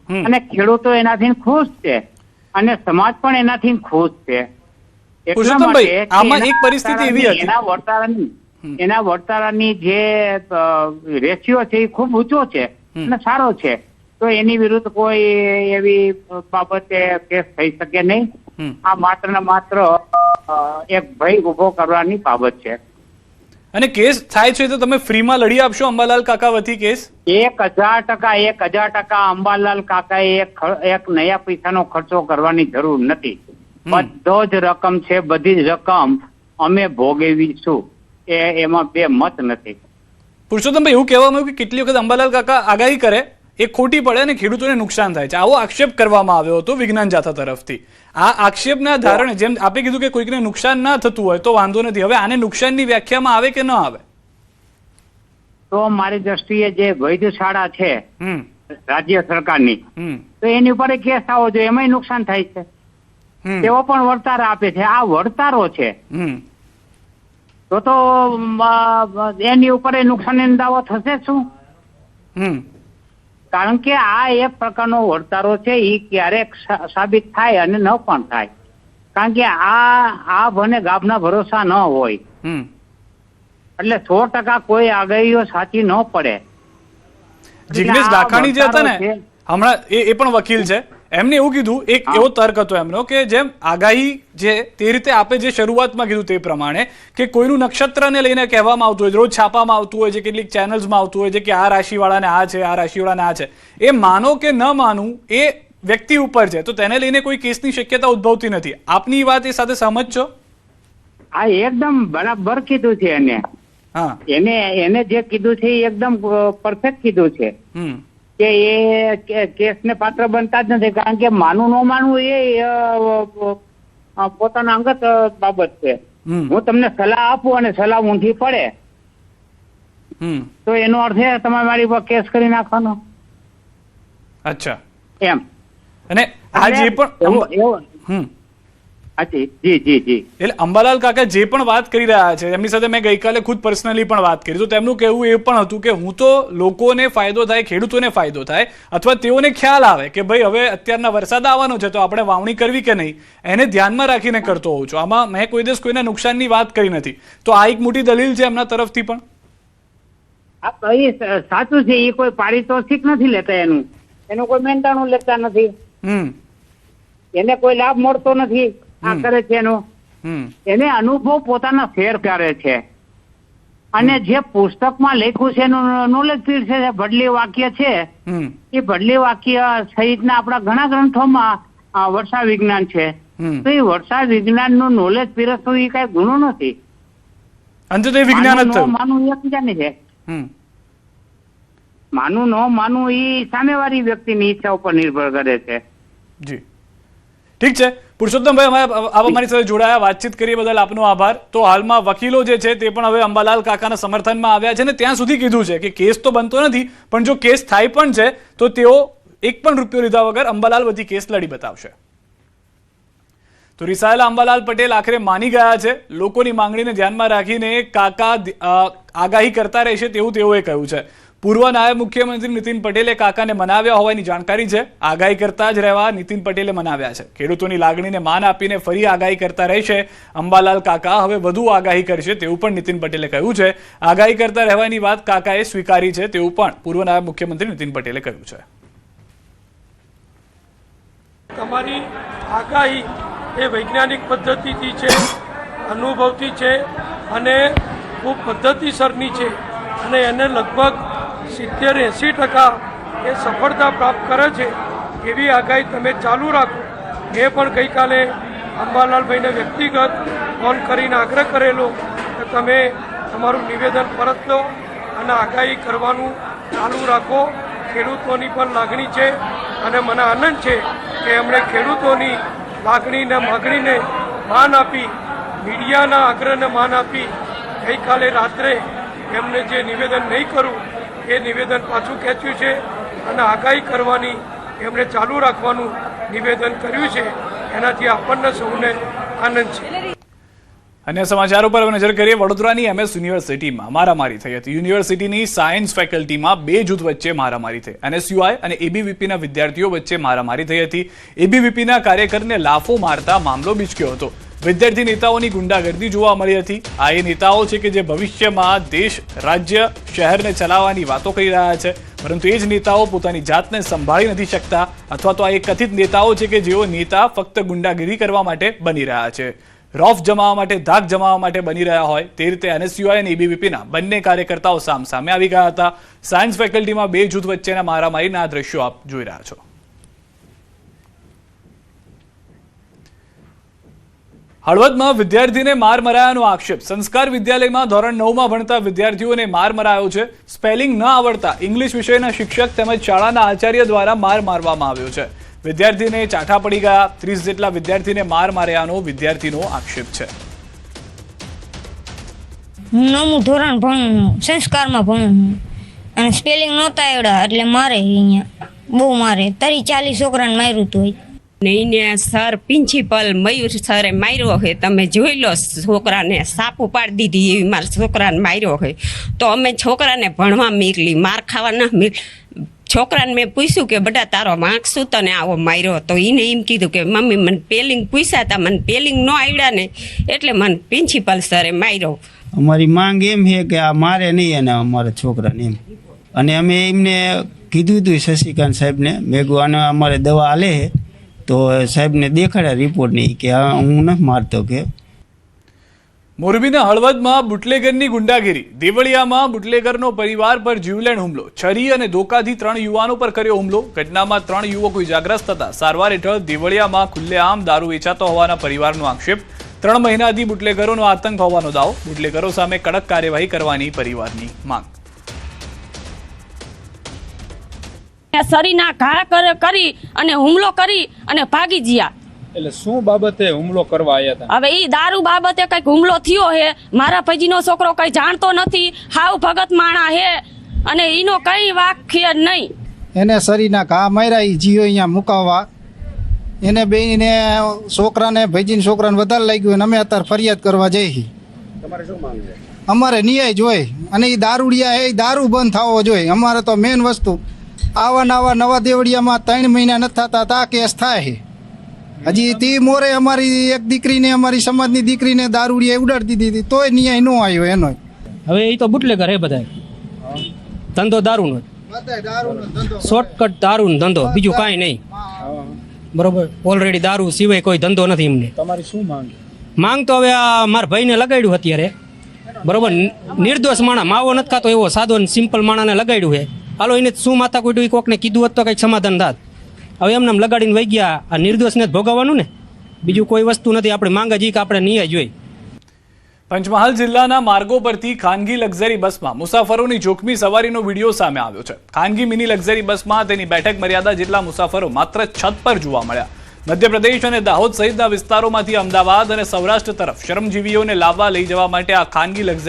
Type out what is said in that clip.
અને ખેડૂતો એનાથી ખુશ છે અને સમાજ પણ એનાથી ખુશ છે. આમાં એક પરિસ્થિતિ એવી હતી, એના વર્તારાની જે રેશિયો છે એ ખૂબ ઊંચો છે અને સારો છે, તો એની વિરુદ્ધ કોઈ એવી બાબતે કેસ થઈ શકે નહીં. આ માત્ર ને માત્ર એક ભય ઉભો કરવાની બાબત છે. અને કેસ થાય છે તો તમે ફ્રીમાં લડી આપશો અંબાલાલ કાકા વતી કેસ? 1000% અંબાલાલ કાકાએ એક નયા પૈસાનો ખર્ચો કરવાની જરૂર નથી. બધો જ રકમ છે, બધી જ રકમ અમે ભોગવીશું, એમાં બે મત નથી. પુરુષોત્તમભાઈ, એવું કહેવામાં આવ્યું કે કેટલી વખત અંબાલાલ કાકા આગાહી કરે એ ખોટી પડે અને ખેડૂતોને નુકસાન થાય છે, આવો આક્ષેપ કરવામાં આવ્યો હતો વિજ્ઞાન જાથા તરફથી. આ આક્ષેપના ધારણે જેમ આપે કીધું કે કોઈકને નુકસાન ના થતું હોય તો વાંધો નથી, હવે આને નુકસાનની વ્યાખ્યામાં આવે કે ન આવે? તો મારી દ્રષ્ટિએ જે વૈધશાળા છે રાજ્ય સરકારની, તો એની ઉપર કેસ આવો જોઈએ, એમાંય નુકસાન થાય છે, તેઓ પણ વળતાર આપે છે. આ વળતારો છે તો એની ઉપર નુકસાન દાવો થશે શું? કારણ કે આ એક પ્રકારનો વળતારો છે, એ ક્યારેક સાબિત થાય અને ન પણ થાય. કારણ કે આ ભને ગાભના ભરોસા ન હોય, એટલે 100% કોઈ આગાહીઓ સાચી ન પડે. જિગ્નેશ લાખાણી જે હતા ને હમણાં, એ પણ વકીલ છે, એમને એવું કીધું, એક એવો તર્ક હતો એમનો કે જેમ આગાહી જે તે રીતે આપે જે શરૂઆતમાં કીધું તે પ્રમાણે કે કોઈનું નક્ષત્રને લઈને કહેવામાં આવતું હોય, રોજ છાપામાં આવતું હોય છે, કેટલીક ચેનલ્સમાં આવતું હોય છે કે આ રાશિવાળાને આ છે, આ રાશિવાળાને આ છે, એ માનો કે ન માનવું એ વ્યક્તિ ઉપર છે, તો તેને લઈને કોઈ કેસની શક્યતા ઉદ્ભવતી નથી. આપની વાત એ સાથે સહમત છો? આ એકદમ બરાબર કીધું છે એને જે કીધું છે એ એકદમ પરફેક્ટ કીધું છે કે એ કેસને પાત્ર બનતા જ નથી. કારણ કે માનવું ન માનવું એ પોતાના અંગત બાબત છે. હું તમને સલાહ આપું અને સલાહ ઊંધી પડે તો એનો અર્થ એ તમે મારી પર કેસ કરી નાખવાનો. અચ્છા, એમ. અને આ જે પણ એટલે અંબાલાલ કાકા જે પણ વાત કરી રહ્યા છે, એમની સાથે મેં ગઈકાલે ખુદ પર્સનલી પણ વાત કરી, તો તેમનું કહેવું એ પણ હતું કે હું તો લોકોને ફાયદો થાય, ખેડૂતોને ફાયદો થાય, અથવા તેઓને ખ્યાલ આવે કે ભાઈ હવે અત્યારના વરસાદ આવવાનો છે તો આપણે વાવણી કરવી કે નહીં, એને ધ્યાનમાં રાખીને કરતો હોઉં છું. આમાં મેં કોઈ દિવસ કોઈના નુકસાનની વાત કરી નથી. તો આ એક મોટી દલીલ છે એમના તરફથી પણ. સાચું છે, એ કોઈ પારિતોષિક નથી લેતા, એનું કોઈ મહેનતાણું લેતા નથી, એને કોઈ લાભ મળતો નથી. આ કરે છે એને અનુભવ પોતાના શેર કરે છે, અને જે પુસ્તકમાં લખ્યું છે એનું નોલેજ ફીલ્ડ છે, ભડલી વાક્ય છે, એ ભડલી વાક્ય સહિતના આપણા ઘણા ગ્રંથોમાં વર્ષા વિજ્ઞાન છે, તો એ વર્ષા વિજ્ઞાન નું નોલેજ પીરસવું એ કઈ ગુનો નથી. અંતે તો વિજ્ઞાન જ થયું. માનવું એકબીજાને છે, માનવું ન માનવું એ સામેવાળી વ્યક્તિની ઈચ્છા ઉપર નિર્ભર કરે છે. જી ઠીક છે પુરુષોત્તમભાઈ, આપ અમારી સાથે જોડાયા, વાતચીત કરીએ બદલ આપનો આભાર. તો હાલમાં વકીલો જે છે તે પણ હવે અંબાલાલ કાકાના સમર્થનમાં આવ્યા છે અને ત્યાં સુધી કીધું છે કે કેસ તો બનતો નથી, પણ જો કેસ થાય પણ છે તો તેઓ એક પણ રૂપિયો લીધા વગર અંબાલાલ વતી કેસ લડી બતાવશે. તો રિસાયેલા અંબાલાલ પટેલ આખરે માની ગયા છે. લોકોની માંગણીને ધ્યાનમાં રાખીને કાકા આગાહી કરતા રહેશે તેવું તેઓએ કહ્યું છે. પૂર્વ નાયબ મુખ્યમંત્રી નીતિન પટેલે કાકાને મનાવ્યા હોવાની જાણકારી છે. આગાહી કરતા જ રહેવા નીતિન પટેલે મનાવ્યા છે. ખેડૂતોની લાગણીને માન આપીને ફરી આગાહી કરતા રહેશે અંબાલાલ કાકા. હવે વધુ આગાહી કરશે તેવું પણ નીતિન પટેલે કહ્યું છે. આગાહી કરતા રહેવાની વાત કાકાએ સ્વીકારી છે તેવું પણ પૂર્વ નાયબ મુખ્યમંત્રી નીતિન પટેલે કહ્યું છે. તમારી આગાહી એ વૈજ્ઞાનિક પદ્ધતિથી છે, અનુભવથી છે અને ખૂબ પદ્ધતિસરની છે, અને એને લગભગ 70-80% એ સફળતા પ્રાપ્ત કરે છે. એવી આગાહી તમે ચાલુ રાખો. એ પણ ગઈકાલે અંબાલાલભાઈને વ્યક્તિગત ફોન કરીને આગ્રહ કરેલો કે તમે તમારું નિવેદન પરત લો અને આગાહી કરવાનું ચાલુ રાખો. ખેડૂતોની પણ લાગણી છે અને મને આનંદ છે કે એમણે ખેડૂતોની લાગણીને માગણીને માન આપી, મીડિયાના આગ્રહને માન આપી ગઈકાલે રાત્રે એમને જે નિવેદન નહીં કરું એ નિવેદન પાછું ખેંચ્યું છે અને આગાહી કરવાની એમણે ચાલુ રાખવાનું નિવેદન કર્યું છે. એનાથી આપણને સૌને આનંદ છે. અન્ય સમાચારો પર નજર કરીએ. વડોદરાની MS યુનિવર્સિટીમાં મારામારી થઈ હતી. યુનિવર્સિટીની સાયન્સ ફેકલ્ટીમાં બે જૂથ વચ્ચે મારામારી થઈ. NSUI અને ABVPના વિદ્યાર્થીઓ વચ્ચે મારામારી થઈ હતી. ABVPના કાર્યકરને લાફો મારતા મામલો બીચક્યો હતો. વિદ્યાર્થી નેતાઓની ગુંડાગર્દી જોવા મળી હતી. આ એ નેતાઓ છે કે જે ભવિષ્યમાં દેશ, રાજ્ય, શહેરને ચલાવવાની વાતો કરી રહ્યા છે, પરંતુ એ જ નેતાઓ પોતાની જાતને સંભાળી નથી શકતા, અથવા તો આ એ કથિત નેતાઓ છે કે જેઓ નેતા ફક્ત ગુંડાગીરી કરવા માટે બની રહ્યા છે, રોફ જમાવવા માટે, ધાક જમાવવા માટે બની રહ્યા હોય. તે રીતે NSUI અને ABVPના બંને કાર્યકર્તાઓ સામે આવી ગયા હતા. સાયન્સ ફેકલ્ટીમાં બે જૂથ વચ્ચેના મારામારીના આ દ્રશ્યો આપ જોઈ રહ્યા છો. હળવદમાં વિદ્યાર્થીને માર મરાયાનો આક્ષેપ. સંસ્કાર વિદ્યાલયમાં ધોરણ 9માં ભણતા વિદ્યાર્થીઓને માર મરાયો છે. સ્પેલિંગ ન આવડતા ઇંગ્લિશ વિષયના શિક્ષક તેમજ શાળાના આચાર્ય દ્વારા માર મારવામાં આવ્યો છે. વિદ્યાર્થીને ચાઠા પડી ગયા. 30 જેટલા વિદ્યાર્થીને માર માર્યાનો વિદ્યાર્થીનો આક્ષેપ છે. હું 9મું ધોરણ ભણું, સંસ્કારમાં ભણું અને સ્પેલિંગ નહોતા આવડ્યા એટલે મારે અહીંયા બહુ મારે. 40 છોકરાને માર્યું હતું. ને એને સર પ્રિન્સિપલ મયુર સરે માર્યો છે. તમે જોઈ લો, છોકરાને સાપુ પાડી દીધી એવી મારા છોકરાને માર્યો છે. તો અમે છોકરાને ભણવા મોકલી, માર ખાવા ના મોકલી. છોકરાને મેં પૂછ્યું કે બેટા તારો વાંક શું તને આવો માર્યો? તો એને એમ કીધું કે મમ્મી મને પેલિંગ પૂછ્યા હતા, મને પેલિંગ ન આવડ્યા ને એટલે મને પ્રિન્સિપલ સરે માર્યો. અમારી માંગ એમ છે કે આ મારે નહીં અને અમારા છોકરાને એમ. અને અમે એમને કીધું હતું શશિકાંત સાહેબને, મેગું આને અમારે દવા આલે છે તો સાહેબને દેખાડ્યા રિપોર્ટ નહીં કે હું નથી મારતો કે. મોરબીના હળવદમાં બુટલેગરની ગુંડાગીરી. દેવળિયામાં બુટલેગરનો પરિવાર પર જીવલેણ હુમલો. છરી અને ધોકાથી 3 યુવાનો પર કર્યો હુમલો. ઘટનામાં 3 યુવકો ઇજાગ્રસ્ત થતા સારવાર હેઠળ. દેવળિયામાં ખુલ્લેઆમ દારૂ વેચાતો હોવાના પરિવારનો આક્ષેપ. 3 મહિનાથી બુટલેગરોનો આતંક હોવાનો દાવો. બુટલેગરો સામે કડક કાર્યવાહી કરવાની પરિવારની માંગ. શરીરના ઘા કરી અને હુમલો કરી અને ભાગી ગયા. એટલે શું બાબતે હુમલો કરવા આવ્યા હતા? હવે ઈ દારૂ બાબતે કઈક હુમલો થયો હે. મારા ભાઈજીનો છોકરો કઈ જાણતો નથી, હાવ ભગત માણા હે અને ઈનો કઈ વાક છે નહીં. એને શરીરના ઘા માર્યા, ઈ જીઓ અહીંયા મુકાવવા. એને બેને છોકરાને, ભાઈજીને છોકરાને વધારે લાગ્યું અને અમે અત્યારે ફરિયાદ કરવા જઈએ. તમારે શું માંગ છે? અમારે ન્યાય જોઈએ અને એ દારૂડિયા એ દારૂ બંધ થવો જોઈએ. અમારે તો મેન વસ્તુ આવા નવા દેવડિયામાં 3 મહિના નથી થતા તા કેસ થાય છે. હજી તી મોરે અમારી એક દીકરીને, અમારી સમાજની દીકરીને દારૂડિયા ઉડાડી દીધી તોય ન્યાય ન આવ્યો એનો. હવે એ તો બુટલેગર હે બધા, ધંધો દારૂનો, શોર્ટકટ દારૂનો ધંધો, બીજું કાંઈ નહીં. બરોબર, ઓલરેડી દારૂ સિવાય કોઈ ધંધો નથી એમને. તમારી શું માંગ? માંગ તો હવે આ મારા ભાઈને લગાડ્યું અત્યારે, બરોબર, નિર્દોષ માણા, માવો નથી ખાતો એવો સાદો સિમ્પલ માણાને લગાડ્યું છે. હાલો એને શું માથા કોઈ કોકને કીધું હોત તો કંઈક સમાધાન થાત. હવે એમને લગાડીને વહી ગયા. આ નિર્દોષને જ ભોગવવાનું ને, બીજું કોઈ વસ્તુ નથી. આપણે માંગ જ કે આપણે ન્યાય જોઈએ. પંચમહાલ જિલ્લાના માર્ગો પરથી ખાનગી લક્ઝરી બસમાં મુસાફરોની જોખમી સવારીનો વિડીયો સામે આવ્યો છે. ખાનગી મિની લક્ઝરી બસમાં તેની બેઠક મર્યાદા જેટલા મુસાફરો માત્ર છત પર જોવા મળ્યા. મધ્યપ્રદેશ અને દાહોદ સહિતના વિસ્તારોમાંથી અમદાવાદ અને સૌરાષ્ટ્ર તરફ શ્રમજીવીઓને લાવવા લઈ જવા માટે આ ખાનગી લક્ઝરી